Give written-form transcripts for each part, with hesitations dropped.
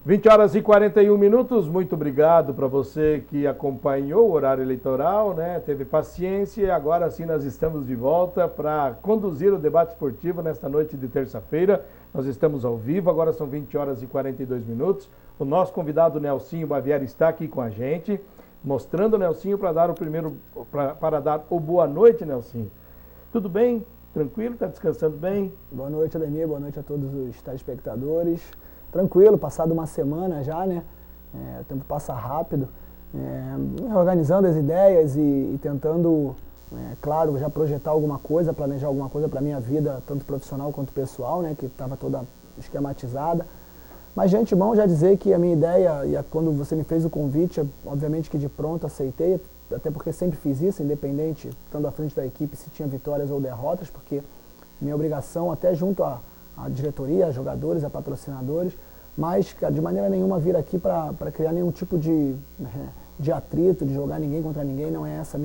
20 horas e 41 minutos, muito obrigado para você que acompanhou o horário eleitoral, né? Teve paciência e agora sim nós estamos de volta para conduzir o debate esportivo nesta noite de terça-feira. Nós estamos ao vivo, agora são 20 horas e 42 minutos. O nosso convidado Nelsinho Baviera está aqui com a gente, mostrando o Nelsinho para dar o boa noite, Nelsinho. Tudo bem? Tranquilo? Está descansando bem? Boa noite, Ademir. Boa noite a todos os telespectadores. Tranquilo, passado uma semana já, né? O tempo passa rápido. Organizando as ideias e tentando, claro, já projetar alguma coisa, planejar alguma coisa para a minha vida, tanto profissional quanto pessoal, né? Que estava toda esquematizada. Mas de antemão já dizer que a minha ideia, quando você me fez o convite, obviamente que de pronto aceitei, até porque sempre fiz isso, independente, estando à frente da equipe, se tinha vitórias ou derrotas, porque minha obrigação, até junto à diretoria, a jogadores, a patrocinadores, mas de maneira nenhuma vir aqui para criar nenhum tipo de atrito, de jogar ninguém contra ninguém, não é essa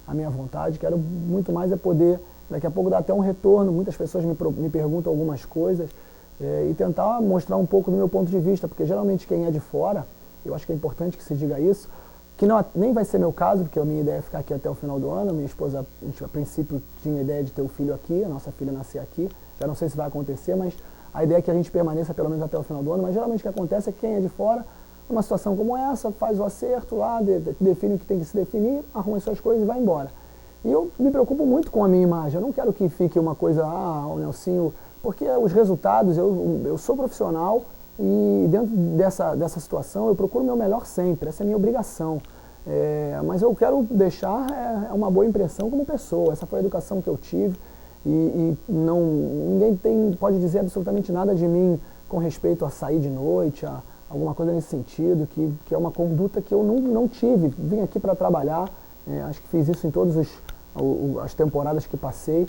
a minha vontade. Quero muito mais poder, daqui a pouco dar até um retorno, muitas pessoas me perguntam algumas coisas, e tentar mostrar um pouco do meu ponto de vista, porque geralmente quem é de fora, eu acho que é importante que se diga isso, que nem vai ser meu caso, porque a minha ideia é ficar aqui até o final do ano. Minha esposa, a princípio, tinha a ideia de ter o filho aqui, a nossa filha nascer aqui. Já não sei se vai acontecer, mas a ideia é que a gente permaneça pelo menos até o final do ano. Mas geralmente o que acontece é que quem é de fora, numa situação como essa, faz o acerto lá, define o que tem que se definir, arruma as suas coisas e vai embora. E eu me preocupo muito com a minha imagem. Eu não quero que fique uma coisa, o Nelsinho, porque os resultados, eu sou profissional, e dentro dessa situação eu procuro o meu melhor sempre, essa é a minha obrigação. Mas eu quero deixar uma boa impressão como pessoa. Essa foi a educação que eu tive e ninguém pode dizer absolutamente nada de mim com respeito a sair de noite, a alguma coisa nesse sentido, que é uma conduta que eu não tive. Vim aqui para trabalhar, acho que fiz isso em todas as temporadas que passei.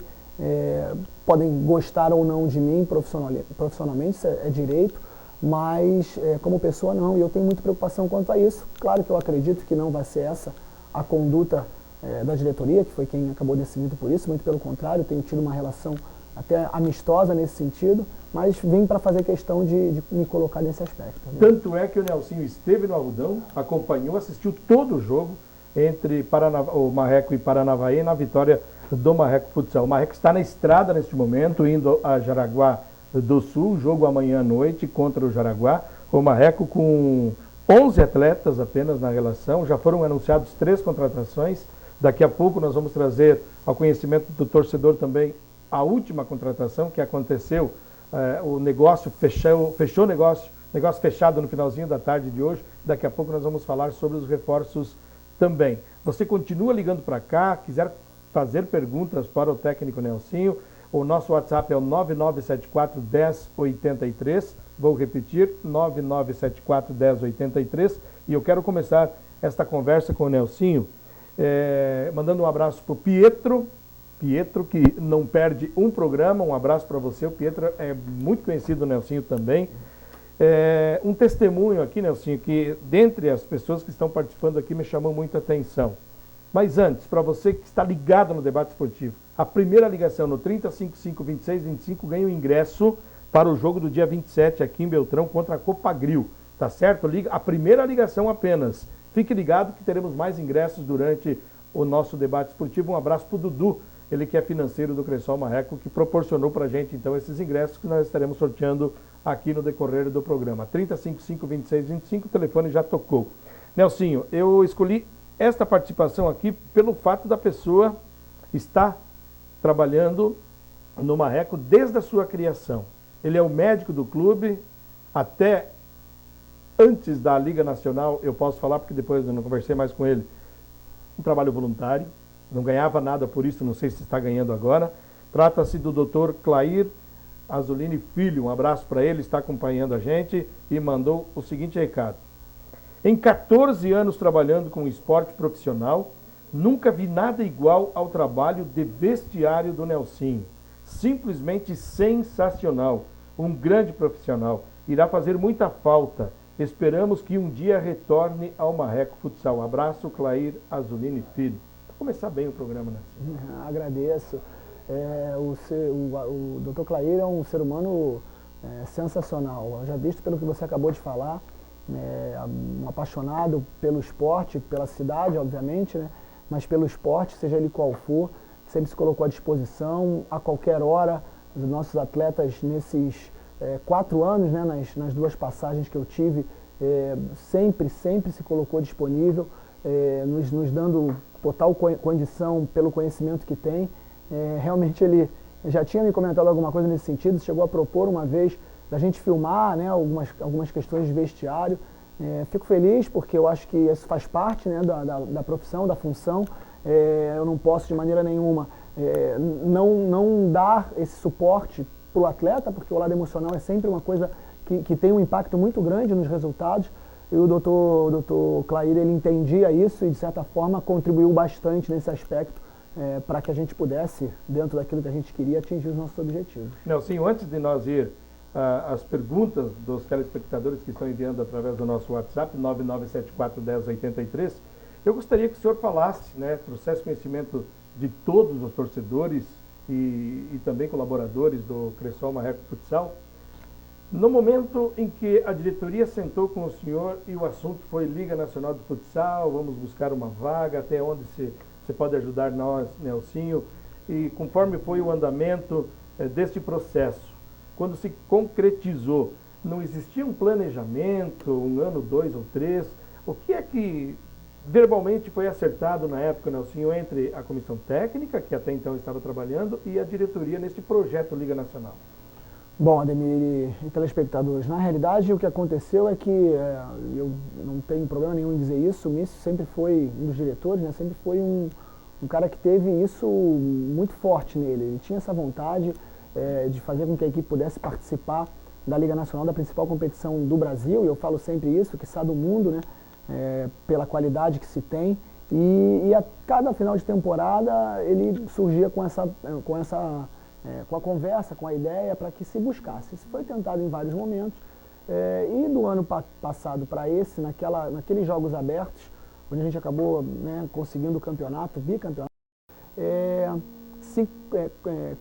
Podem gostar ou não de mim profissionalmente, isso é direito, mas como pessoa não, e eu tenho muita preocupação quanto a isso. Claro que eu acredito que não vai ser essa a conduta da diretoria, que foi quem acabou decidindo por isso, muito pelo contrário, tenho tido uma relação até amistosa nesse sentido, mas vim para fazer questão de me colocar nesse aspecto. Tanto é que o Nelsinho esteve no Arrudão, acompanhou, assistiu todo o jogo entre o Marreco e Paranavaí na vitória do Marreco Futsal. O Marreco está na estrada neste momento, indo a Jaraguá do Sul, jogo amanhã à noite contra o Jaraguá. O Marreco com 11 atletas apenas na relação, já foram anunciados 3 contratações. Daqui a pouco nós vamos trazer ao conhecimento do torcedor também a última contratação que aconteceu. O negócio fechou o negócio fechado no finalzinho da tarde de hoje. Daqui a pouco nós vamos falar sobre os reforços também. Você continua ligando para cá, quiser fazer perguntas para o técnico Nelsinho, o nosso WhatsApp é o 9974-1083, vou repetir, 9974-1083, e eu quero começar esta conversa com o Nelsinho, mandando um abraço para o Pietro, que não perde um programa, um abraço para você. O Pietro é muito conhecido, o Nelsinho também. Um testemunho aqui, Nelsinho, que dentre as pessoas que estão participando aqui me chamou muita atenção. Mas antes, para você que está ligado no debate esportivo, a primeira ligação no 3055-2625 ganha o ingresso para o jogo do dia 27 aqui em Beltrão contra a Copagril, tá certo? A primeira ligação apenas. Fique ligado que teremos mais ingressos durante o nosso debate esportivo. Um abraço para o Dudu, ele que é financeiro do Cressol Marreco, que proporcionou para a gente então esses ingressos que nós estaremos sorteando aqui no decorrer do programa. 3055-2625, o telefone já tocou. Nelsinho, eu escolhi esta participação aqui pelo fato da pessoa estar trabalhando no Marreco desde a sua criação. Ele é o médico do clube, até antes da Liga Nacional, eu posso falar porque depois eu não conversei mais com ele, um trabalho voluntário, não ganhava nada por isso, não sei se está ganhando agora. Trata-se do Dr. Clair Azulini Filho, um abraço para ele, está acompanhando a gente e mandou o seguinte recado. Em 14 anos trabalhando com esporte profissional, nunca vi nada igual ao trabalho de vestiário do Nelsinho. Simplesmente sensacional. Um grande profissional. Irá fazer muita falta. Esperamos que um dia retorne ao Marreco Futsal. Abraço, Clair Azulini Filho. Para começar bem o programa, né? Agradeço. O Dr. Clair é um ser humano sensacional. Eu já visto pelo que você acabou de falar, um apaixonado pelo esporte, pela cidade, obviamente, né? Mas pelo esporte, seja ele qual for, sempre se colocou à disposição, a qualquer hora. Os nossos atletas, nesses 4 anos, né, nas 2 passagens que eu tive, sempre se colocou disponível, nos dando total condição pelo conhecimento que tem. Realmente ele já tinha me comentado alguma coisa nesse sentido, chegou a propor uma vez da gente filmar, né, algumas questões de vestiário. Fico feliz porque eu acho que isso faz parte, né, da profissão, da função. Eu não posso de maneira nenhuma não dar esse suporte para o atleta, porque o lado emocional é sempre uma coisa que tem um impacto muito grande nos resultados. E o Dr. Clair, ele entendia isso e, de certa forma, contribuiu bastante nesse aspecto para que a gente pudesse, dentro daquilo que a gente queria, atingir os nossos objetivos. Nelsinho, antes de nós ir às perguntas dos telespectadores que estão enviando através do nosso WhatsApp, 99741083, eu gostaria que o senhor falasse, né, trouxesse conhecimento de todos os torcedores e também colaboradores do Cressol Marreco Futsal, no momento em que a diretoria sentou com o senhor e o assunto foi Liga Nacional de Futsal, vamos buscar uma vaga, até onde você pode ajudar nós, Nelsinho, e conforme foi o andamento deste processo, quando se concretizou, não existia um planejamento, 1 ano, 2 ou 3, o que é que verbalmente foi acertado na época, Nelsinho, entre a comissão técnica, que até então estava trabalhando, e a diretoria neste projeto Liga Nacional? Bom, Ademir e telespectadores, na realidade o que aconteceu é que, eu não tenho problema nenhum em dizer isso, o Mício sempre foi um dos diretores, né, sempre foi um cara que teve isso muito forte nele. Ele tinha essa vontade de fazer com que a equipe pudesse participar da Liga Nacional, da principal competição do Brasil, e eu falo sempre isso, quiçá do mundo, né, pela qualidade que se tem. E a cada final de temporada ele surgia com a conversa, com a ideia para que se buscasse. Isso foi tentado em vários momentos, e do ano passado para esse, naqueles jogos abertos, onde a gente acabou, né, conseguindo o campeonato, o bicampeonato, se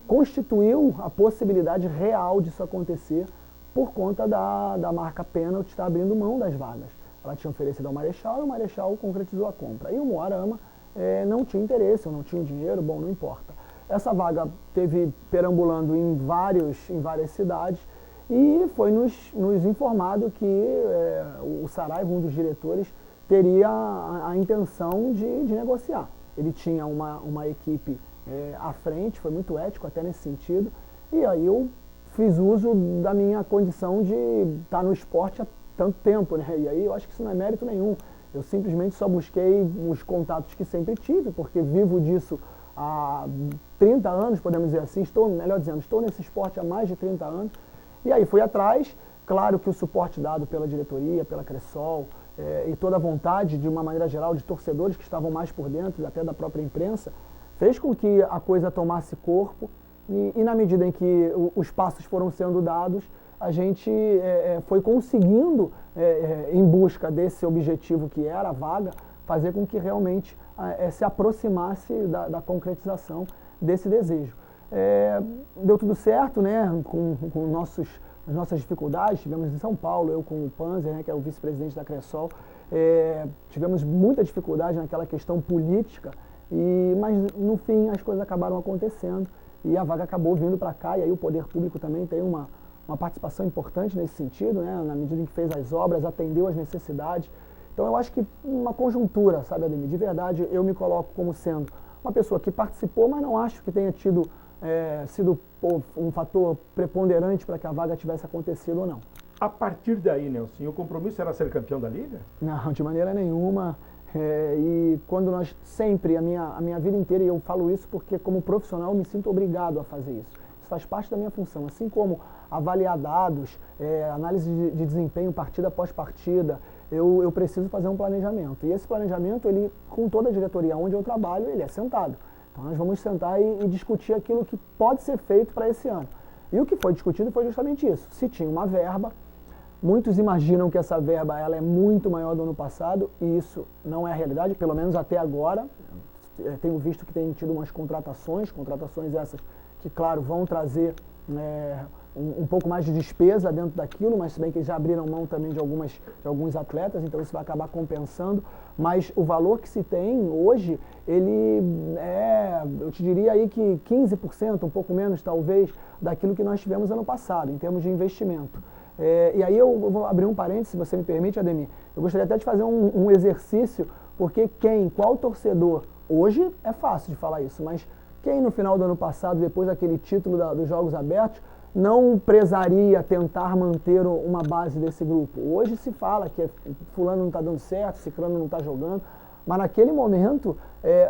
constituiu a possibilidade real disso acontecer por conta da marca Pênalti estar abrindo mão das vagas. Ela tinha oferecido ao Marechal e o Marechal concretizou a compra. E o Moarama não tinha interesse, ou não tinha o dinheiro, bom, não importa. Essa vaga teve perambulando em várias cidades e foi nos informado que o Saraiva, um dos diretores, teria a intenção de negociar. Ele tinha uma equipe à frente, foi muito ético até nesse sentido, e aí eu fiz uso da minha condição de estar no esporte há tanto tempo, né? E aí eu acho que isso não é mérito nenhum. Eu simplesmente só busquei os contatos que sempre tive, porque vivo disso há 30 anos, podemos dizer assim, estou nesse esporte há mais de 30 anos, e aí fui atrás. Claro que o suporte dado pela diretoria, pela Cressol, e toda a vontade, de uma maneira geral, de torcedores que estavam mais por dentro, até da própria imprensa, fez com que a coisa tomasse corpo, e na medida em que os passos foram sendo dados, a gente foi conseguindo, em busca desse objetivo que era a vaga, fazer com que realmente se aproximasse da concretização desse desejo. Deu tudo certo, né, com as nossas dificuldades. Tivemos em São Paulo, eu com o Panzer, né, que é o vice-presidente da Cressol, tivemos muita dificuldade naquela questão política, mas no fim as coisas acabaram acontecendo e a vaga acabou vindo para cá, e aí o poder público também tem uma participação importante nesse sentido, né, na medida em que fez as obras, atendeu às necessidades. Então eu acho que uma conjuntura, sabe, Ademir, de verdade eu me coloco como sendo uma pessoa que participou, mas não acho que tenha sido um fator preponderante para que a vaga tivesse acontecido ou não. A partir daí, Nelson, o compromisso era ser campeão da Liga? Não, de maneira nenhuma. E quando nós sempre, a minha vida inteira, e eu falo isso porque como profissional eu me sinto obrigado a fazer isso. Isso faz parte da minha função, assim como avaliar dados, análise de desempenho partida após partida, eu preciso fazer um planejamento. E esse planejamento, ele, com toda a diretoria onde eu trabalho, ele é sentado. Então nós vamos sentar e discutir aquilo que pode ser feito para esse ano. E o que foi discutido foi justamente isso. Se tinha uma verba, muitos imaginam que essa verba ela é muito maior do ano passado, e isso não é a realidade, pelo menos até agora. tenho visto que tem tido umas contratações essas que, claro, vão trazer um pouco mais de despesa dentro daquilo, mas se bem que eles já abriram mão também de alguns atletas, então isso vai acabar compensando. Mas o valor que se tem hoje, ele eu te diria aí que 15%, um pouco menos talvez, daquilo que nós tivemos ano passado, em termos de investimento. E aí eu vou abrir um parênteses, se você me permite, Ademir. Eu gostaria até de fazer um exercício, porque qual torcedor, hoje é fácil de falar isso, mas quem no final do ano passado, depois daquele título dos Jogos Abertos, não prezaria tentar manter uma base desse grupo? Hoje se fala que fulano não está dando certo, ciclano não está jogando, mas naquele momento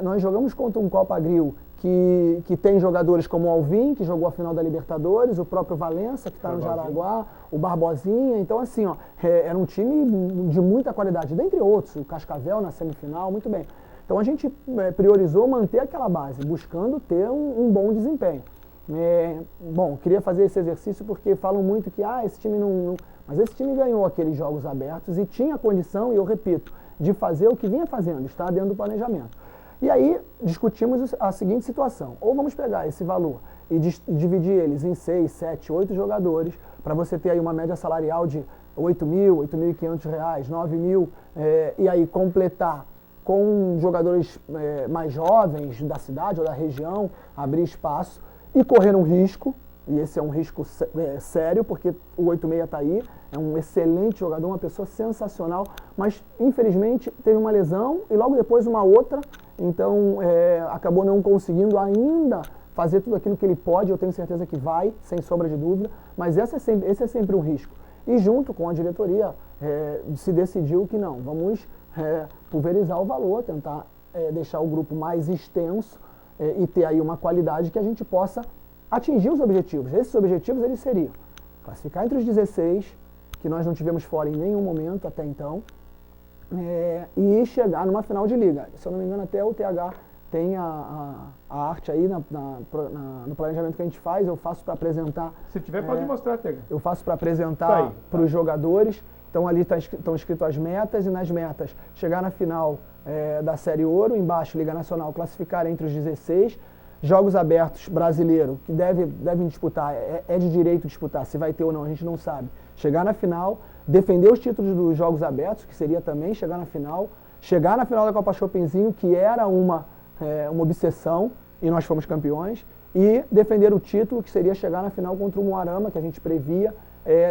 nós jogamos contra um Copa Grill que tem jogadores como o Alvin, que jogou a final da Libertadores, o próprio Valença, que está no Jaraguá, o Barbosinha. Então, assim, era um time de muita qualidade, dentre outros, o Cascavel na semifinal, muito bem. Então a gente priorizou manter aquela base, buscando ter um bom desempenho. Bom, queria fazer esse exercício porque falam muito que esse time não... Mas esse time ganhou aqueles Jogos Abertos e tinha condição, e eu repito, de fazer o que vinha fazendo, está dentro do planejamento. E aí discutimos a seguinte situação: ou vamos pegar esse valor e dividir eles em 6, 7, 8 jogadores, para você ter aí uma média salarial de R$8.000, R$8.500, R$9.000, e aí completar com jogadores mais jovens da cidade ou da região, abrir espaço e correr um risco, e esse é um risco sério, porque o 86 está aí, é um excelente jogador, uma pessoa sensacional, mas infelizmente teve uma lesão e logo depois uma outra, então acabou não conseguindo ainda fazer tudo aquilo que ele pode. Eu tenho certeza que vai, sem sombra de dúvida, mas esse é sempre um risco. E junto com a diretoria se decidiu que não, vamos pulverizar o valor, tentar deixar o grupo mais extenso e ter aí uma qualidade que a gente possa atingir os objetivos. Esses objetivos eles seriam classificar entre os 16, que nós não tivemos fora em nenhum momento até então, e chegar numa final de liga. Se eu não me engano, até o TH tem a arte aí no planejamento que a gente faz. Eu faço para apresentar. Se tiver, pode mostrar, TH. Eu faço para apresentar para os jogadores. Então ali estão escritas as metas, e nas metas chegar na final da Série Ouro, embaixo Liga Nacional, classificar entre os 16, Jogos Abertos brasileiro, que devem disputar, é de direito disputar, se vai ter ou não, a gente não sabe. Chegar na final, defender os títulos dos Jogos Abertos, que seria também chegar na final da Copa Chopinzinho, que era uma obsessão, e nós fomos campeões, e defender o título, que seria chegar na final contra o Moarama, que a gente previa,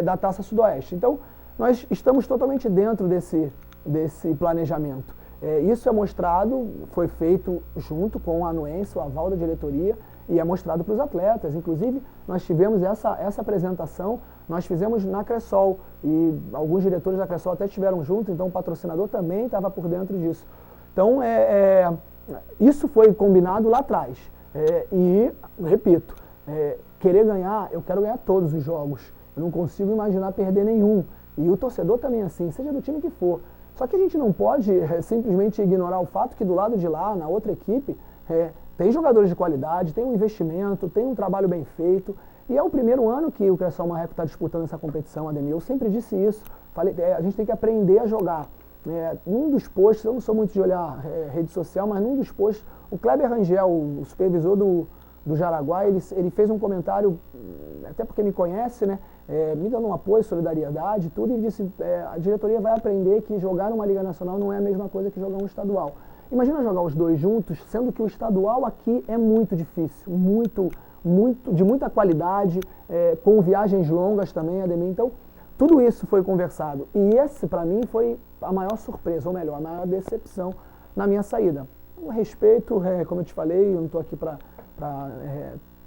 da Taça Sudoeste. Então, nós estamos totalmente dentro desse planejamento. Isso é mostrado, foi feito junto com a anuência, o aval da diretoria, e é mostrado para os atletas. Inclusive, nós tivemos essa apresentação, nós fizemos na Cressol, e alguns diretores da Cressol até estiveram junto, então o patrocinador também estava por dentro disso. Então, isso foi combinado lá atrás. E, repito, querer ganhar, eu quero ganhar todos os jogos. Eu não consigo imaginar perder nenhum. E o torcedor também é assim, seja do time que for. Só que a gente não pode simplesmente ignorar o fato que do lado de lá, na outra equipe, tem jogadores de qualidade, tem um investimento, tem um trabalho bem feito. E é o primeiro ano que o Cressol Marreco está disputando essa competição, Ademir. Eu sempre disse isso. Falei, a gente tem que aprender a jogar. Num dos posts, eu não sou muito de olhar rede social, mas num dos posts, o Kleber Rangel, o supervisor do Jaraguá, ele fez um comentário, até porque me conhece, né? Me dando um apoio, solidariedade, tudo, e disse, a diretoria vai aprender que jogar numa Liga Nacional não é a mesma coisa que jogar um estadual. Imagina jogar os dois juntos, sendo que o estadual aqui é muito difícil, de muita qualidade, com viagens longas também, Ademir. Então, tudo isso foi conversado. E esse, para mim, foi a maior surpresa, ou melhor, a maior decepção na minha saída. O respeito, como eu te falei, eu não estou aqui para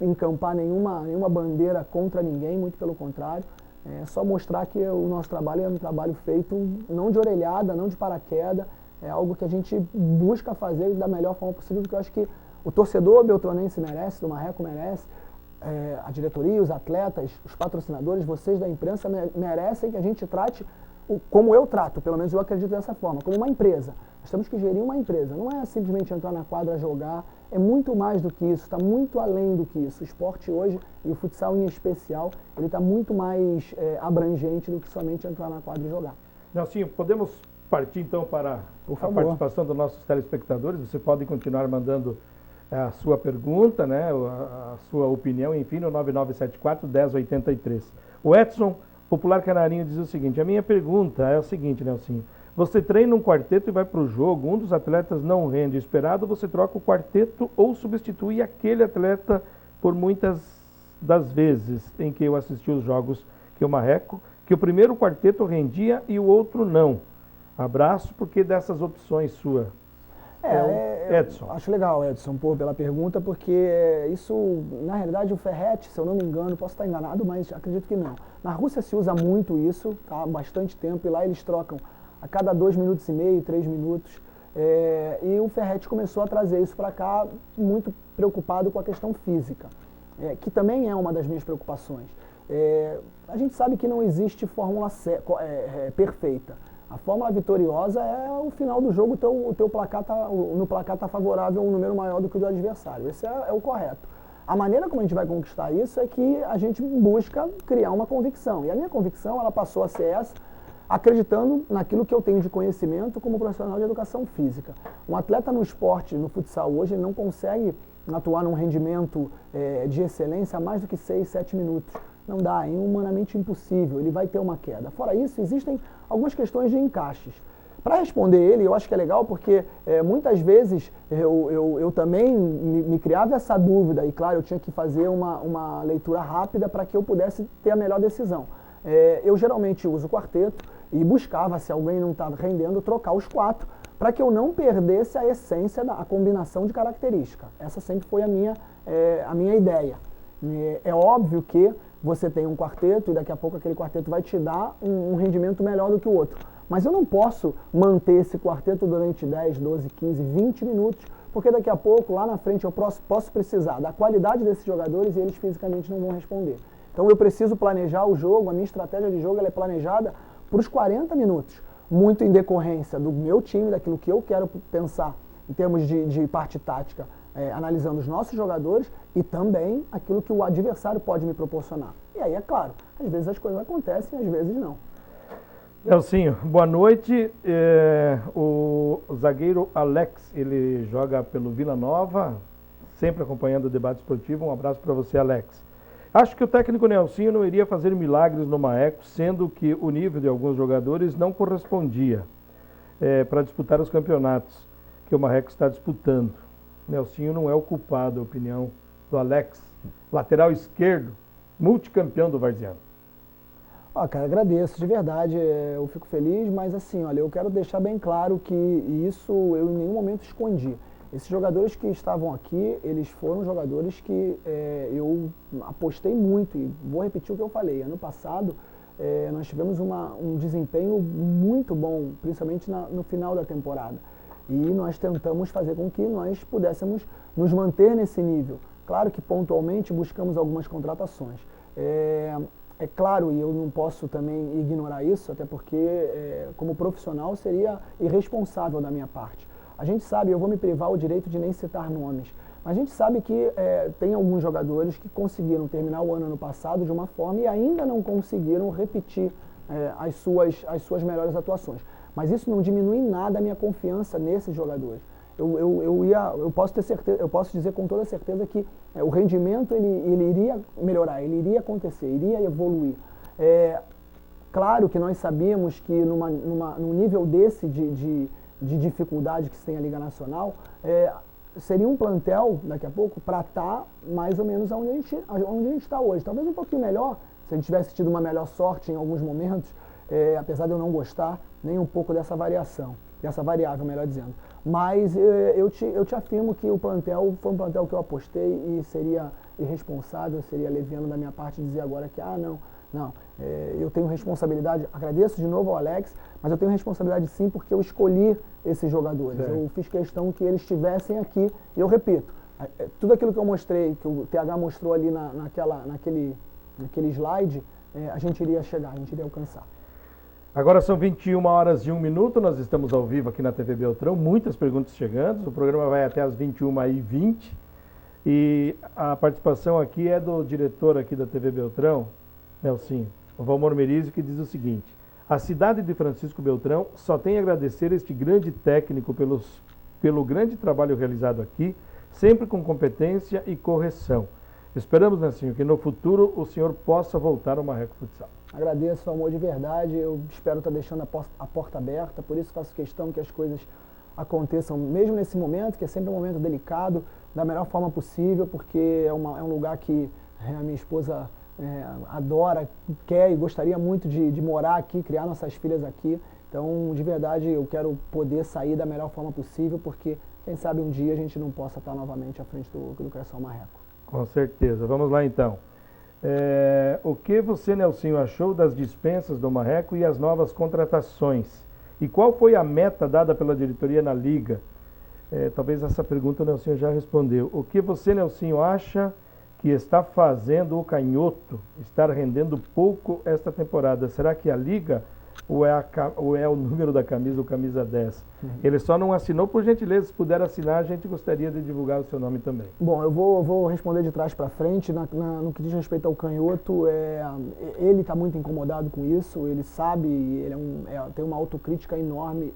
encampar nenhuma bandeira contra ninguém, muito pelo contrário. É só mostrar que o nosso trabalho é um trabalho feito não de orelhada, não de paraquedas, é algo que a gente busca fazer da melhor forma possível, porque eu acho que o torcedor beltronense merece, do Marreco merece, a diretoria, os atletas, os patrocinadores, vocês da imprensa merecem que a gente trate como eu trato, pelo menos eu acredito dessa forma, como uma empresa. Nós temos que gerir uma empresa, não é simplesmente entrar na quadra, jogar, é muito mais do que isso, está muito além do que isso. O esporte hoje, e o futsal em especial, ele está muito mais abrangente do que somente entrar na quadra e jogar. Nelsinho, podemos partir então para Por a favor. participação dos nossos telespectadores. Você pode continuar mandando a sua pergunta, né, a sua opinião, enfim, no 9974-1083. O Edson, popular canarinho, diz o seguinte: a minha pergunta é a seguinte, Nelsinho. Você treina um quarteto e vai para o jogo, um dos atletas não rende o esperado, você troca o quarteto ou substitui aquele atleta por muitas das vezes em que eu assisti os jogos que eu marreco, que o primeiro quarteto rendia e o outro não. Abraço, porque dessas opções sua. Edson. Acho legal, Edson, pela pergunta, porque isso, na realidade, o ferrete, se eu não me engano, posso estar enganado, mas acredito que não. Na Rússia se usa muito isso, tá? Há bastante tempo, e lá eles trocam a cada 2 minutos e meio, 3 minutos. E o ferrete começou a trazer isso para cá, muito preocupado com a questão física, que também é uma das minhas preocupações. A gente sabe que não existe fórmula perfeita. A fórmula vitoriosa é o final do jogo, o teu placar no placar está favorável a um número maior do que o do adversário. Esse é o correto. A maneira como a gente vai conquistar isso é que a gente busca criar uma convicção. E a minha convicção, ela passou a ser essa, acreditando naquilo que eu tenho de conhecimento como profissional de educação física. Um atleta no esporte, no futsal hoje, ele não consegue atuar num rendimento de excelência a mais do que 6, 7 minutos. Não dá, é humanamente impossível, ele vai ter uma queda. Fora isso, existem algumas questões de encaixes. Para responder ele, eu acho que é legal porque muitas vezes eu também me criava essa dúvida e, claro, eu tinha que fazer uma leitura rápida para que eu pudesse ter a melhor decisão. Eu geralmente uso o quarteto e buscava, se alguém não estava rendendo, trocar os 4 para que eu não perdesse a essência da combinação de característica. Essa sempre foi a minha ideia. É óbvio que você tem um quarteto e daqui a pouco aquele quarteto vai te dar um rendimento melhor do que o outro. Mas eu não posso manter esse quarteto durante 10, 12, 15, 20 minutos, porque daqui a pouco, lá na frente, eu posso precisar da qualidade desses jogadores e eles fisicamente não vão responder. Então eu preciso planejar o jogo, a minha estratégia de jogo ela é planejada para os 40 minutos, muito em decorrência do meu time, daquilo que eu quero pensar em termos de parte tática, analisando os nossos jogadores e também aquilo que o adversário pode me proporcionar. E aí, é claro, às vezes as coisas acontecem, às vezes não. Nelsinho, boa noite. O zagueiro Alex, ele joga pelo Vila Nova, sempre acompanhando o debate esportivo. Um abraço para você, Alex. Acho que o técnico Nelsinho não iria fazer milagres no Marreco, sendo que o nível de alguns jogadores não correspondia para disputar os campeonatos que o Marreco está disputando. Nelsinho não é o culpado, a opinião do Alex, lateral esquerdo, multicampeão do Varziano. Cara, agradeço, de verdade, eu fico feliz, mas assim, olha, eu quero deixar bem claro que isso eu em nenhum momento escondi. Esses jogadores que estavam aqui, eles foram jogadores que eu apostei muito, e vou repetir o que eu falei. Ano passado, nós tivemos um desempenho muito bom, principalmente no final da temporada. E nós tentamos fazer com que nós pudéssemos nos manter nesse nível. Claro que pontualmente buscamos algumas contratações. É claro, e eu não posso também ignorar isso, até porque como profissional seria irresponsável da minha parte. A gente sabe, eu vou me privar o direito de nem citar nomes, mas a gente sabe que tem alguns jogadores que conseguiram terminar o ano passado de uma forma e ainda não conseguiram repetir as suas melhores atuações. Mas isso não diminui em nada a minha confiança nesses jogadores. Eu posso ter certeza, eu posso dizer com toda certeza que o rendimento ele iria melhorar, ele iria acontecer, iria evoluir. Claro que nós sabíamos que num nível desse de dificuldade que se tem a Liga Nacional, seria um plantel, daqui a pouco, para estar mais ou menos onde a gente está hoje. Talvez um pouquinho melhor, se a gente tivesse tido uma melhor sorte em alguns momentos, apesar de eu não gostar nem um pouco dessa variável, melhor dizendo. Mas eu te afirmo que o plantel foi um plantel que eu apostei e seria irresponsável, seria leviano da minha parte dizer agora que, não, eu tenho responsabilidade, agradeço de novo ao Alex, mas eu tenho responsabilidade sim porque eu escolhi esses jogadores, eu fiz questão que eles estivessem aqui, e eu repito, tudo aquilo que eu mostrei, que o TH mostrou ali naquele slide, a gente iria chegar, a gente iria alcançar. Agora são 21h01, nós estamos ao vivo aqui na TV Beltrão, muitas perguntas chegando, o programa vai até as 21h20 e a participação aqui é do diretor aqui da TV Beltrão, Nelsinho, o Valmor Merizio, que diz o seguinte: A cidade de Francisco Beltrão só tem a agradecer este grande técnico pelo grande trabalho realizado aqui, sempre com competência e correção. Esperamos, Nelsinho, que no futuro o senhor possa voltar ao Marreco Futsal. Agradeço o amor de verdade, eu espero estar deixando a porta aberta, por isso faço questão que as coisas aconteçam, mesmo nesse momento, que é sempre um momento delicado, da melhor forma possível, porque é um lugar que a minha esposa adora, quer e gostaria muito de morar aqui, criar nossas filhas aqui. Então, de verdade, eu quero poder sair da melhor forma possível, porque quem sabe um dia a gente não possa estar novamente à frente do Cressol Marreco. Com certeza. Vamos lá, então. O que você, Nelsinho, achou das dispensas do Marreco e as novas contratações? E qual foi a meta dada pela diretoria na Liga? Talvez essa pergunta o Nelsinho já respondeu. O que você, Nelsinho, acha que está fazendo o Canhoto estar rendendo pouco esta temporada? Será que a Liga ou é o número da camisa, o camisa 10? Ele só não assinou, por gentileza, se puder assinar, a gente gostaria de divulgar o seu nome também. Bom, eu vou responder de trás para frente. No que diz respeito ao Canhoto, ele está muito incomodado com isso, ele sabe, ele tem uma autocrítica enorme,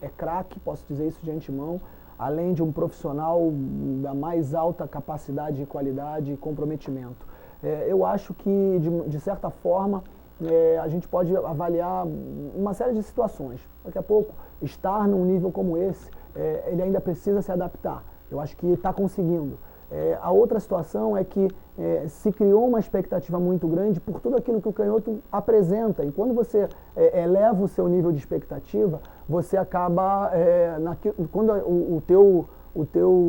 é craque, posso dizer isso de antemão, além de um profissional da mais alta capacidade, qualidade e comprometimento. Eu acho que, de certa forma, a gente pode avaliar uma série de situações. Daqui a pouco, estar num nível como esse, ele ainda precisa se adaptar. Eu acho que está conseguindo. A outra situação é que se criou uma expectativa muito grande por tudo aquilo que o Canhoto apresenta. E quando você eleva o seu nível de expectativa, você acaba, quando o teu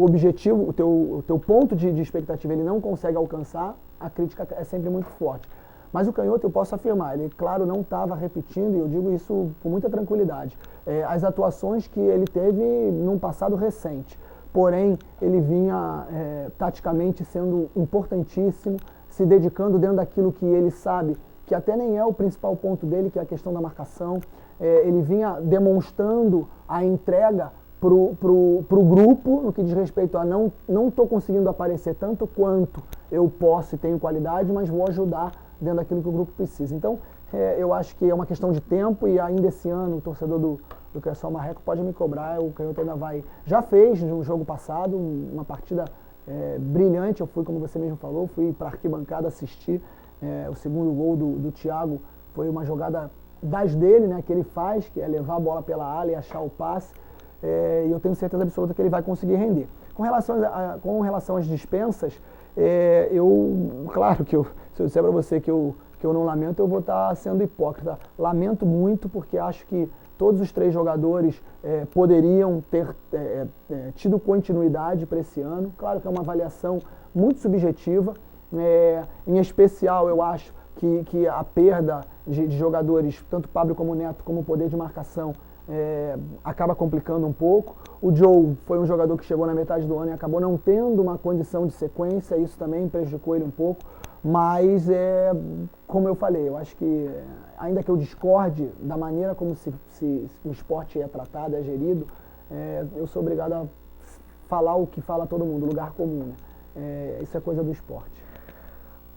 objetivo, o teu ponto de expectativa ele não consegue alcançar, a crítica é sempre muito forte. Mas o Canhoto, eu posso afirmar, ele, claro, não estava repetindo, e eu digo isso com muita tranquilidade, as atuações que ele teve num passado recente. Porém, ele vinha taticamente sendo importantíssimo, se dedicando dentro daquilo que ele sabe, que até nem é o principal ponto dele, que é a questão da marcação. Ele vinha demonstrando a entrega pro grupo, no que diz respeito a não estou conseguindo aparecer tanto quanto eu posso e tenho qualidade, mas vou ajudar dentro daquilo que o grupo precisa. Então, eu acho que é uma questão de tempo e ainda esse ano o torcedor do Cressol Marreco pode me cobrar, o Canhoto ainda vai... Já fez no jogo passado uma partida brilhante, eu fui, como você mesmo falou, fui para a arquibancada assistir, o segundo gol do Thiago foi uma jogada das dele, né, que ele faz, que é levar a bola pela ala e achar o passe, e eu tenho certeza absoluta que ele vai conseguir render. Com relação às dispensas, claro que se eu disser para você que eu não lamento, eu vou estar sendo hipócrita. Lamento muito porque acho que todos os 3 jogadores poderiam ter tido continuidade para esse ano. Claro que é uma avaliação muito subjetiva. Em especial, eu acho que a perda de jogadores, tanto Pablo como Neto, como o poder de marcação, acaba complicando um pouco. O Joe foi um jogador que chegou na metade do ano e acabou não tendo uma condição de sequência, isso também prejudicou ele um pouco, mas como eu falei, eu acho que ainda que eu discorde da maneira como o esporte é tratado, é gerido, eu sou obrigado a falar o que fala todo mundo, lugar comum, né? Isso é coisa do esporte.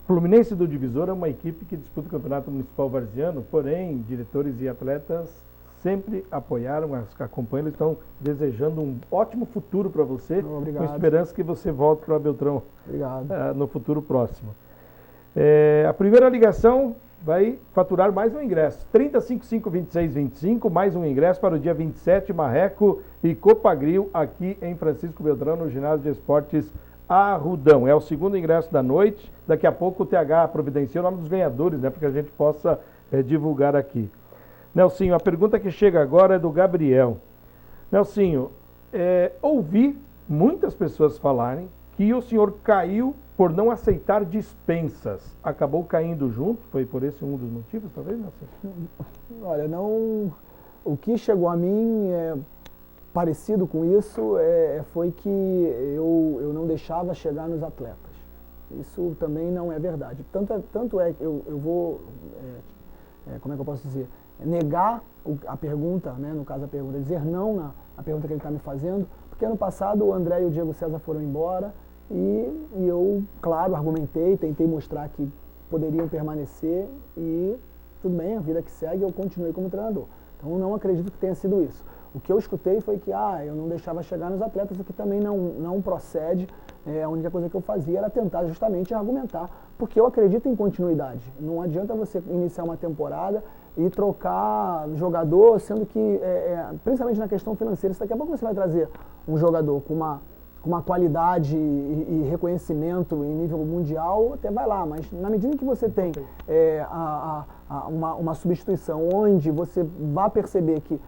Fluminense do Divisor é uma equipe que disputa o Campeonato Municipal Varziano, porém, diretores e atletas sempre apoiaram, acompanham, eles estão desejando um ótimo futuro para você, obrigado, com esperança que você volte para Beltrão no futuro próximo. A primeira ligação vai faturar mais um ingresso, 3055-2625, mais um ingresso para o dia 27, Marreco e Copagril, aqui em Francisco Beltrão, no Ginásio de Esportes Arrudão. É o segundo ingresso da noite, daqui a pouco o TH providencia o nome dos ganhadores, né, para que a gente possa divulgar aqui. Nelsinho, a pergunta que chega agora é do Gabriel. Nelsinho, ouvi muitas pessoas falarem que o senhor caiu por não aceitar dispensas. Acabou caindo junto? Foi por esse um dos motivos, talvez, Nelsinho? Olha, o que chegou a mim parecido com isso foi que eu não deixava chegar nos atletas. Isso também não é verdade. Tanto é que eu vou, como é que eu posso dizer, negar a pergunta, né, no caso a pergunta, dizer não na pergunta que ele está me fazendo, porque ano passado o André e o Diego César foram embora e eu, claro, argumentei, tentei mostrar que poderiam permanecer e tudo bem, a vida que segue, eu continuei como treinador. Então eu não acredito que tenha sido isso. O que eu escutei foi que eu não deixava chegar nos atletas, o que também não procede. A única coisa que eu fazia era tentar justamente argumentar, porque eu acredito em continuidade. Não adianta você iniciar uma temporada e trocar jogador, sendo que, principalmente na questão financeira, daqui a pouco você vai trazer um jogador com uma qualidade e reconhecimento em nível mundial, até vai lá, mas na medida que você tem uma substituição onde você vai perceber que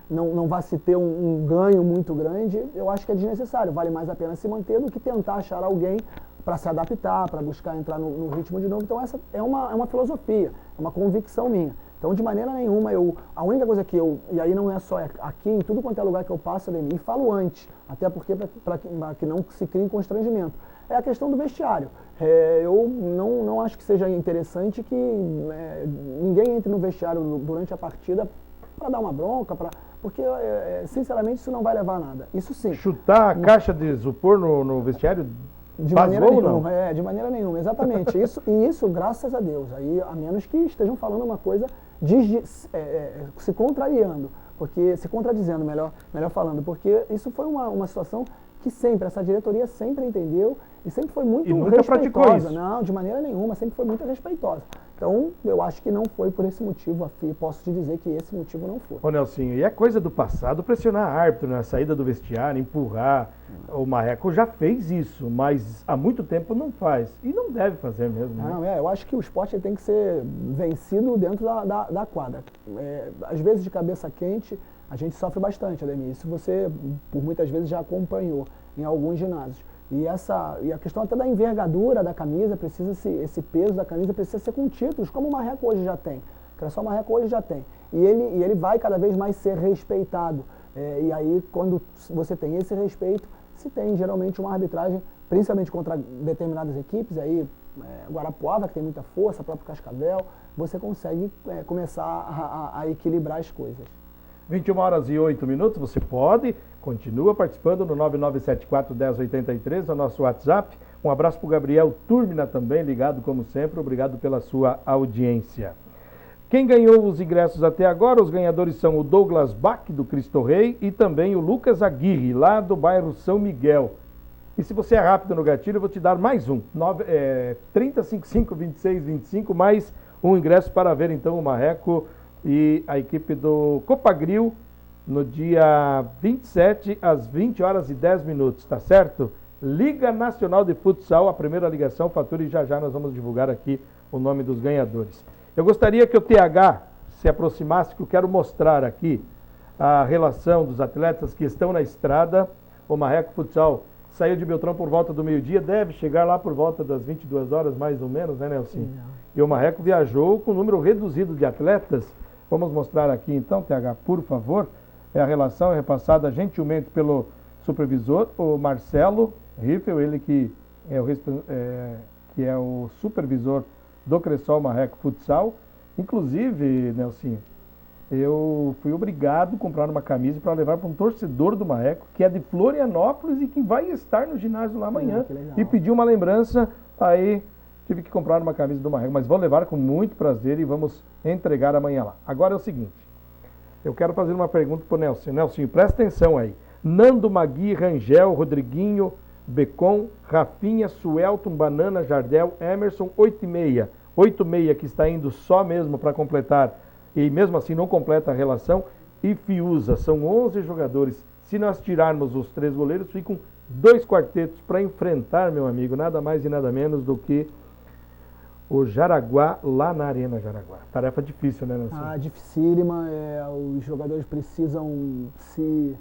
não vai se ter um ganho muito grande, eu acho que é desnecessário. Vale mais a pena se manter do que tentar achar alguém para se adaptar, para buscar entrar no ritmo de novo. Então essa é uma filosofia, é uma convicção minha. Então de maneira nenhuma, a única coisa que e aí não é só aqui, em tudo quanto é lugar que eu passo, e falo antes, até porque para que não se crie constrangimento, é a questão do vestiário. Eu não acho que seja interessante que ninguém entre no vestiário durante a partida para dar uma bronca, porque sinceramente isso não vai levar a nada. Isso sim. Chutar a caixa de isopor no vestiário? De maneira nenhuma, de maneira nenhuma, exatamente. Isso, graças a Deus, aí, a menos que estejam falando uma coisa, se contrariando, se contradizendo, melhor falando, porque isso foi uma situação que essa diretoria sempre entendeu e sempre foi muito respeitosa. Não, de maneira nenhuma, sempre foi muito respeitosa. Então, eu acho que não foi por esse motivo, posso te dizer que esse motivo não foi. Ô Nelsinho, e é coisa do passado pressionar árbitro na saída do vestiário, empurrar. O Marreco já fez isso, mas há muito tempo não faz. E não deve fazer mesmo. Não, eu acho que o esporte tem que ser vencido dentro da quadra. Às vezes, de cabeça quente, a gente sofre bastante, Ademir. Isso você, por muitas vezes, já acompanhou em alguns ginásios. E a questão até da envergadura da camisa, esse peso da camisa precisa ser com títulos, como o Marreco hoje já tem. O Marreco hoje já tem. E ele vai cada vez mais ser respeitado. E aí, quando você tem esse respeito, se tem geralmente uma arbitragem, principalmente contra determinadas equipes, aí Guarapuava, que tem muita força, próprio Cascavel, você consegue começar a equilibrar as coisas. 21h08, você continua participando no 9974-1083, é o nosso WhatsApp. Um abraço para o Gabriel Turmina também, ligado como sempre, obrigado pela sua audiência. Quem ganhou os ingressos até agora, os ganhadores são o Douglas Bach, do Cristo Rei, e também o Lucas Aguirre, lá do bairro São Miguel. E se você é rápido no gatilho, eu vou te dar mais um, 3055-2625, mais um ingresso para ver então o Marreco e a equipe do Copagril no dia 27 às 20h10, tá certo? Liga Nacional de Futsal, a primeira ligação, fatura, e já nós vamos divulgar aqui o nome dos ganhadores. Eu gostaria que o TH se aproximasse, que eu quero mostrar aqui a relação dos atletas que estão na estrada. O Marreco Futsal saiu de Beltrão por volta do meio-dia, deve chegar lá por volta das 22h mais ou menos, né, Nelson? E o Marreco viajou com um número reduzido de atletas. Vamos mostrar aqui então, TH, por favor. A relação é repassada gentilmente pelo supervisor, o Marcelo Riffel, ele que é o supervisor do Cressol Marreco Futsal. Inclusive, Nelsinho, eu fui obrigado a comprar uma camisa para levar para um torcedor do Marreco, que é de Florianópolis e que vai estar no ginásio lá amanhã. E pediu uma lembrança, aí tive que comprar uma camisa do Marreco, mas vou levar com muito prazer e vamos entregar amanhã lá. Agora é o seguinte, eu quero fazer uma pergunta para o Nelson. Nelson, presta atenção aí. Nando, Magui, Rangel, Rodriguinho, Becon, Rafinha, Suelton, Banana, Jardel, Emerson, 8,5. 8,6 que está indo só mesmo para completar, e mesmo assim não completa a relação, e Fiuza. São 11 jogadores. Se nós tirarmos os 3 goleiros, ficam 2 quartetos para enfrentar, meu amigo, nada mais e nada menos do que o Jaraguá, lá na Arena Jaraguá. Tarefa difícil, né, Nelson? Dificílima. Os jogadores precisam se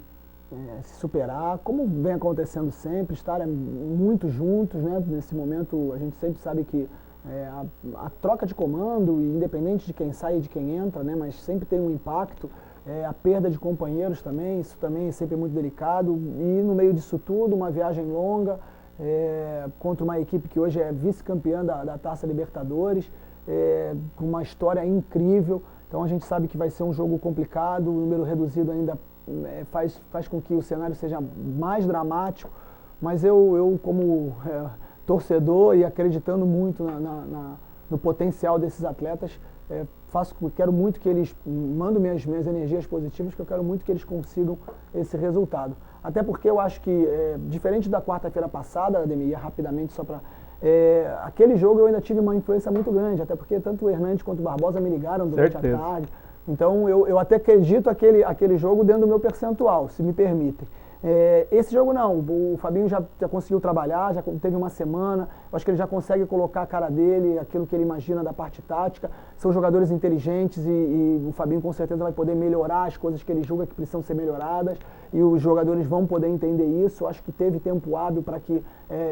superar, como vem acontecendo sempre, estarem muito juntos, né? Nesse momento, a gente sempre sabe que a troca de comando, independente de quem sai e de quem entra, né? Mas sempre tem um impacto. A perda de companheiros também, isso também é sempre muito delicado. E no meio disso tudo, uma viagem longa, contra uma equipe que hoje é vice-campeã da Taça Libertadores, com uma história incrível. Então a gente sabe que vai ser um jogo complicado, o número reduzido ainda faz com que o cenário seja mais dramático, mas eu como torcedor e acreditando muito no potencial desses atletas, quero muito que eles mandem minhas energias positivas, que eu quero muito que eles consigam esse resultado. Até porque eu acho que, diferente da quarta-feira passada, Ademir, rapidamente só para... aquele jogo eu ainda tive uma influência muito grande, até porque tanto o Hernandes quanto o Barbosa me ligaram durante a tarde. Então eu até acredito aquele jogo dentro do meu percentual, se me permitem. Esse jogo não, o Fabinho já conseguiu trabalhar, já teve uma semana, eu acho que ele já consegue colocar a cara dele, aquilo que ele imagina da parte tática. São jogadores inteligentes e o Fabinho com certeza vai poder melhorar as coisas que ele julga que precisam ser melhoradas e os jogadores vão poder entender isso. Eu acho que teve tempo hábil para que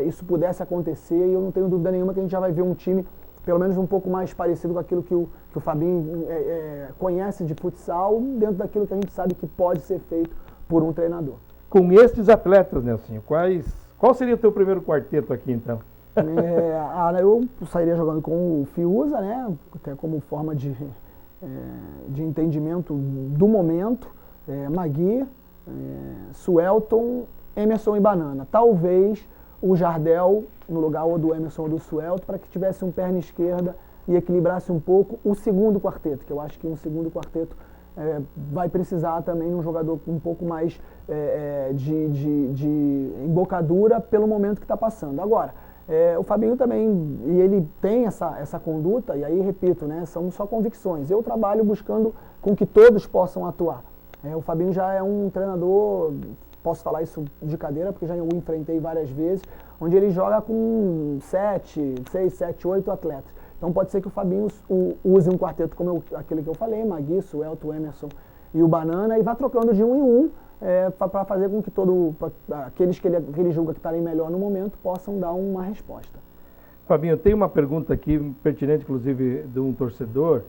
isso pudesse acontecer e eu não tenho dúvida nenhuma que a gente já vai ver um time pelo menos um pouco mais parecido com aquilo que o Fabinho conhece de futsal, dentro daquilo que a gente sabe que pode ser feito por um treinador. Com estes atletas, Nelsinho, qual seria o teu primeiro quarteto aqui, então? Eu sairia jogando com o Fiuza, né, até como forma de entendimento do momento, Magui, Suelton, Emerson e Banana. Talvez o Jardel no lugar ou do Emerson ou do Suelton, para que tivesse um perna esquerda e equilibrasse um pouco o segundo quarteto, que eu acho que um segundo quarteto vai precisar também de um jogador com um pouco mais de embocadura pelo momento que está passando. Agora, o Fabinho também, e ele tem essa conduta, e aí repito, né, são só convicções. Eu trabalho buscando com que todos possam atuar. O Fabinho já é um treinador, posso falar isso de cadeira, porque já o enfrentei várias vezes, onde ele joga com 6, 7, 8 atletas. Então pode ser que o Fabinho use um quarteto como aquele que eu falei, Magui, Suelton, Emerson e o Banana, e vá trocando de um em um, para fazer com que aqueles que ele julga que estarem melhor no momento possam dar uma resposta. Fabinho, tem uma pergunta aqui, pertinente inclusive de um torcedor,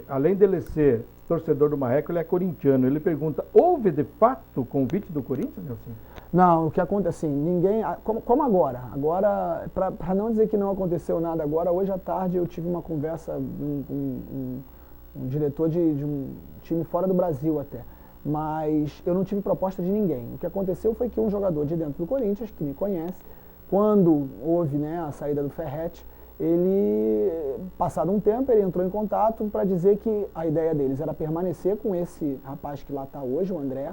além dele ser torcedor do Marreco, ele é corintiano. Ele pergunta, houve de fato convite do Corinthians, Nelson? Não, o que acontece assim, ninguém, como agora, para não dizer que não aconteceu nada agora, hoje à tarde eu tive uma conversa com um diretor de um time fora do Brasil até, mas eu não tive proposta de ninguém. O que aconteceu foi que um jogador de dentro do Corinthians, que me conhece, quando houve, né, a saída do Ferretti, ele, passado um tempo, ele entrou em contato para dizer que a ideia deles era permanecer com esse rapaz que lá está hoje, o André,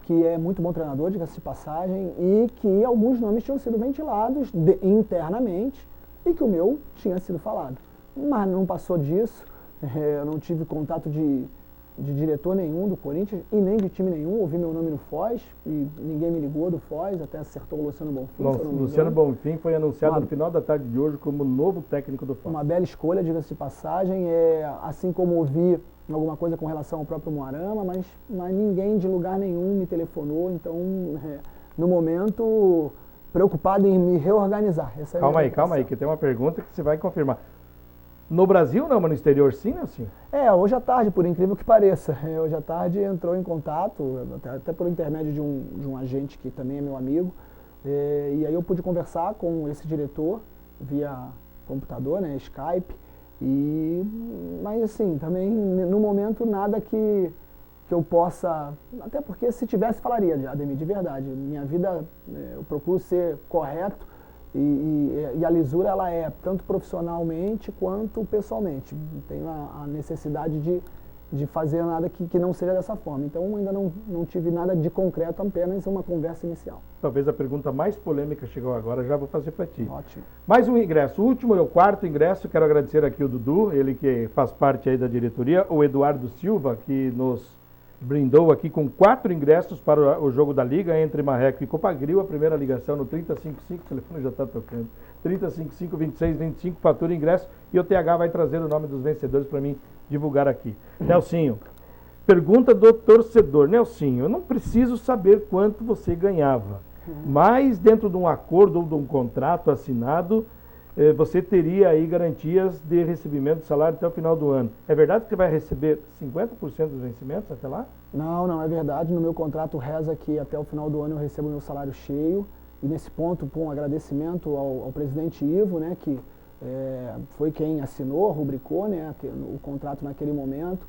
que é muito bom treinador, diga-se de passagem, e que alguns nomes tinham sido ventilados internamente e que o meu tinha sido falado. Mas não passou disso, eu não tive contato de diretor nenhum do Corinthians e nem de time nenhum, ouvi meu nome no Foz e ninguém me ligou do Foz, até acertou o Luciano Bonfim. Luciano Bonfim foi anunciado no final da tarde de hoje como novo técnico do Foz. Uma bela escolha, diga-se de passagem, assim como ouvi alguma coisa com relação ao próprio Moarama, mas ninguém de lugar nenhum me telefonou, então no momento preocupado em me reorganizar. Essa calma aí, que tem uma pergunta que você vai confirmar. No Brasil não, mas no exterior sim ou sim? Hoje à tarde, por incrível que pareça. Hoje à tarde entrou em contato, até por intermédio de um agente que também é meu amigo, e aí eu pude conversar com esse diretor via computador, né, Skype, mas assim, também no momento nada que eu possa, até porque se tivesse falaria, Ademir, de verdade. Minha vida, eu procuro ser correto, e a lisura ela é tanto profissionalmente quanto pessoalmente. Não tenho a necessidade de fazer nada que não seja dessa forma. Então ainda não tive nada de concreto, apenas uma conversa inicial. Talvez a pergunta mais polêmica chegou agora, já vou fazer para ti. Ótimo. Mais um ingresso, o último e o quarto ingresso, quero agradecer aqui o Dudu, ele que faz parte aí da diretoria, o Eduardo Silva, que nos brindou aqui com 4 ingressos para o jogo da Liga entre Marreco e Copagril, a primeira ligação no 355, o telefone já está tocando, 355-2625, fatura ingresso, e o TH vai trazer o nome dos vencedores para mim divulgar aqui. Nelsinho, pergunta do torcedor. Nelsinho, eu não preciso saber quanto você ganhava, mas dentro de um acordo ou de um contrato assinado, você teria aí garantias de recebimento de salário até o final do ano. É verdade que você vai receber 50% dos vencimentos até lá? Não é verdade. No meu contrato reza que até o final do ano eu recebo meu salário cheio. E nesse ponto, um agradecimento ao presidente Ivo, né, que foi quem assinou, rubricou, né, o contrato naquele momento.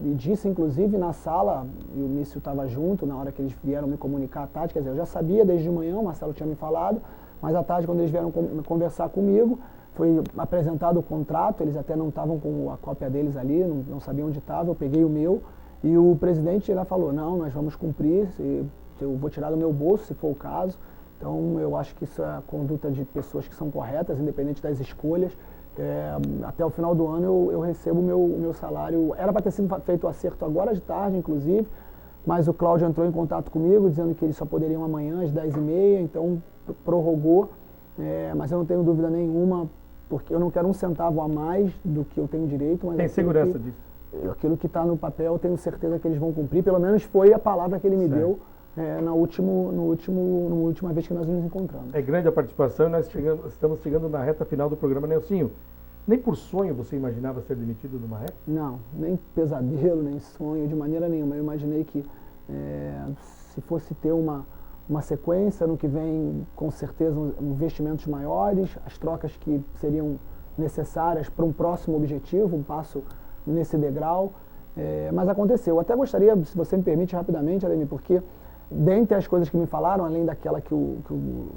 E disse, inclusive, na sala, e o Mício estava junto na hora que eles vieram me comunicar a tática, quer dizer, eu já sabia desde de manhã, o Marcelo tinha me falado, Mas à tarde, quando eles vieram conversar comigo, foi apresentado o contrato, eles até não estavam com a cópia deles ali, não sabiam onde estava, eu peguei o meu e o presidente lá falou, não, nós vamos cumprir, eu vou tirar do meu bolso, se for o caso. Então, eu acho que isso é a conduta de pessoas que são corretas, independente das escolhas. Até o final do ano eu recebo o meu salário. Era para ter sido feito o acerto agora de tarde, inclusive, mas o Cláudio entrou em contato comigo, dizendo que eles só poderiam amanhã às 10h30, então prorrogou. Mas eu não tenho dúvida nenhuma, porque eu não quero um centavo a mais do que eu tenho direito. Mas tem segurança disso? Aquilo que está no papel, eu tenho certeza que eles vão cumprir. Pelo menos foi a palavra que ele me deu na última vez que nós nos encontramos. É grande a participação e nós estamos chegando na reta final do programa. Nelsinho, nem por sonho você imaginava ser demitido do Marreco? Não, nem pesadelo, nem sonho, de maneira nenhuma. Eu imaginei que se fosse ter uma sequência, no que vem com certeza investimentos maiores, as trocas que seriam necessárias para um próximo objetivo, um passo nesse degrau. Mas aconteceu. Eu até gostaria, se você me permite rapidamente, Ademir, porque dentre as coisas que me falaram, além daquela que o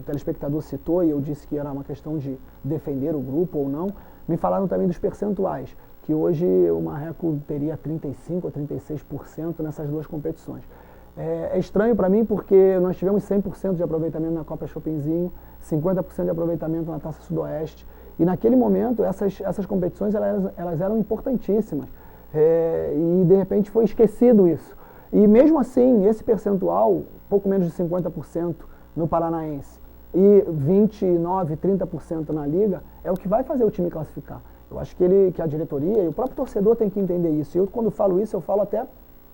telespectador citou, e eu disse que era uma questão de defender o grupo ou não, me falaram também dos percentuais, que hoje o Marreco teria 35% ou 36% nessas duas competições. É estranho para mim porque nós tivemos 100% de aproveitamento na Copa Chopinzinho, 50% de aproveitamento na Taça Sudoeste, e naquele momento essas competições elas eram importantíssimas, e de repente foi esquecido isso. E mesmo assim, esse percentual, pouco menos de 50% no Paranaense e 29%, 30% na Liga, é o que vai fazer o time classificar. Eu acho que a diretoria e o próprio torcedor tem que entender isso. E eu, quando falo isso, eu falo até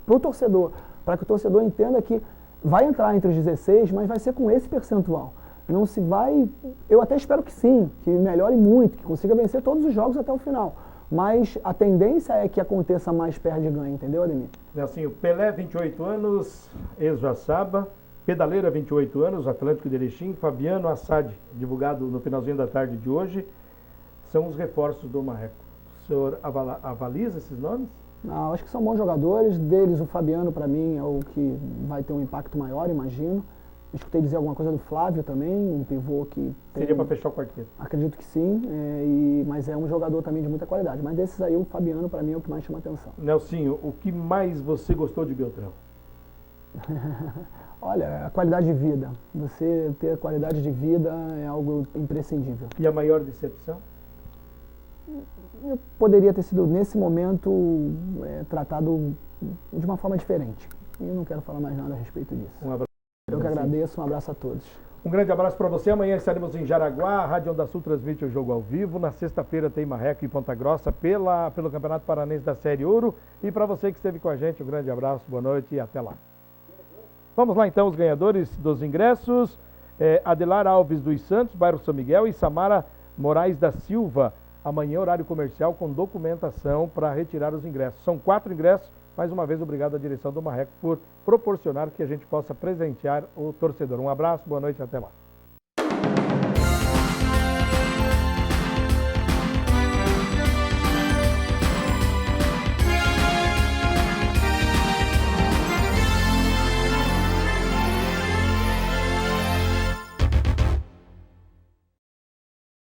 para o torcedor, para que o torcedor entenda que vai entrar entre os 16, mas vai ser com esse percentual. Não se vai... Eu até espero que sim, que melhore muito, que consiga vencer todos os jogos até o final. Mas a tendência é que aconteça mais perde e ganha, entendeu, Ademir? Nelsinho, Pelé, 28 anos, ex-Joaçaba, Pedaleira, 28 anos, Atlântico de Erechim, Fabiano Assad, divulgado no finalzinho da tarde de hoje, são os reforços do Marreco. O senhor avaliza esses nomes? Não, acho que são bons jogadores. Deles, o Fabiano, para mim, é o que vai ter um impacto maior, imagino. Escutei dizer alguma coisa do Flávio também, um pivô que tem... Seria para fechar o quarteto? Acredito que sim, mas é um jogador também de muita qualidade. Mas desses aí, o Fabiano, para mim, é o que mais chama atenção. Nelsinho, o que mais você gostou de Beltrão? Olha, a qualidade de vida. Você ter qualidade de vida é algo imprescindível. E a maior decepção? Eu poderia ter sido, nesse momento, tratado de uma forma diferente. E eu não quero falar mais nada a respeito disso. Um abraço. Eu que agradeço, um abraço a todos. Um grande abraço para você. Amanhã estaremos em Jaraguá, a Rádio Onda Sul transmite o jogo ao vivo. Na sexta-feira tem Marreco e Ponta Grossa pelo Campeonato Paranense da Série Ouro. E para você que esteve com a gente, um grande abraço, boa noite e até lá. Vamos lá então, os ganhadores dos ingressos. Adelar Alves dos Santos, bairro São Miguel, e Samara Moraes da Silva. Amanhã, horário comercial com documentação para retirar os ingressos. São 4 ingressos. Mais uma vez, obrigado à direção do Marreco por proporcionar que a gente possa presentear o torcedor. Um abraço, boa noite e até lá.